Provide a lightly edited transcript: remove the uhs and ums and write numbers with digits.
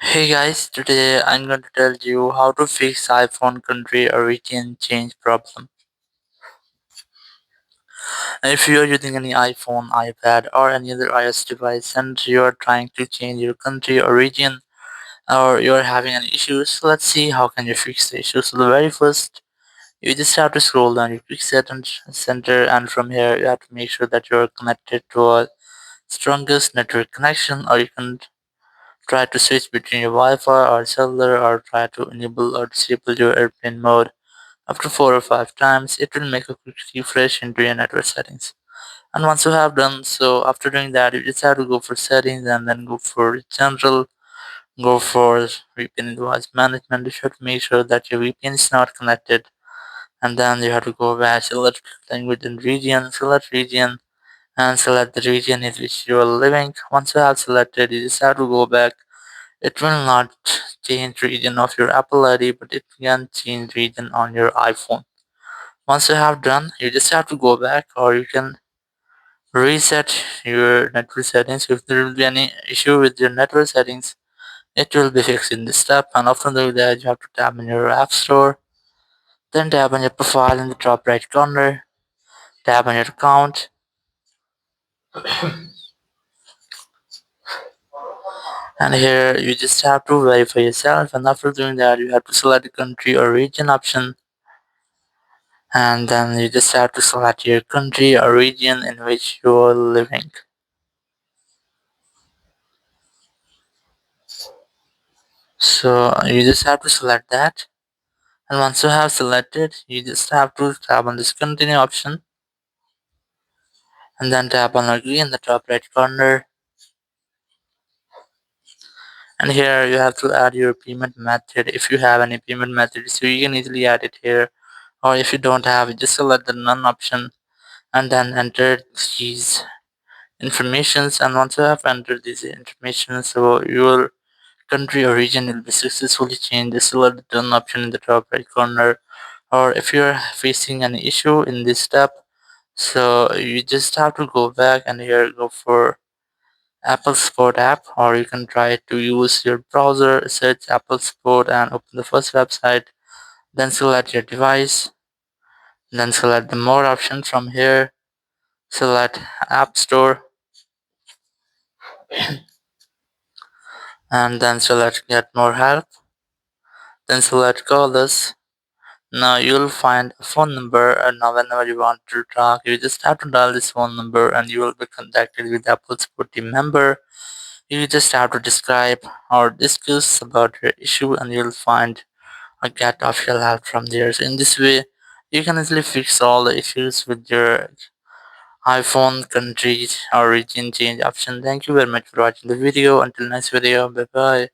Hey guys, today I'm going to tell you how to fix iPhone country origin change problem. If you are using any iPhone, iPad or any other iOS device and you are trying to change your country origin or you are having any issues, so let's see how can you fix the issue. So the very first, you just have to scroll down your quick settings center, and from here you have to make sure that you are connected to a strongest network connection, or you can try to switch between your Wi-Fi or cellular, or try to enable or disable your airplane mode. After 4 or 5 times, it will make a quick refresh into your network settings. And once you have done so, after doing that, you just have to go for settings and then go for general, go for VPN device management. You should make sure that your VPN is not connected. And then you have to go back, select language and region, select region, and select the region in which you are living. Once you have selected, you just have to go back. It will not change region of your Apple ID, but it can change region on your iPhone. Once you have done, you just have to go back, or you can reset your network settings. If there will be any issue with your network settings, it will be fixed in this step. And after doing that, you have to tap on your App Store, then tap on your profile in the top right corner, tap on your account, and here you just have to verify yourself. And after doing that, you have to select the country or region option, and then you just have to select your country or region in which you are living. So you just have to select that, and once you have selected, you just have to tap on this continue option, and then tap on agree in the top right corner. And here you have to add your payment method if you have any payment method, so you can easily add it here. Or if you don't have it, just select the none option and then enter these informations. And once you have entered these information, so your country or region will be successfully changed. Just select the done option in the top right corner. Or if you're facing an issue in this step, so you just have to go back and here go for Apple Support app, or you can try to use your browser, search Apple Support and open the first website, then select your device, then select the more option from here, select App Store, and then select get more help, then select call us. Now you'll find a phone number, and now whenever you want to talk, you just have to dial this phone number and you will be contacted with Apple Support team member. You just have to describe or discuss about your issue and you'll find or get official help from there. So in this way, you can easily fix all the issues with your iPhone country or region change option. Thank you very much for watching the video. Until next video, bye bye.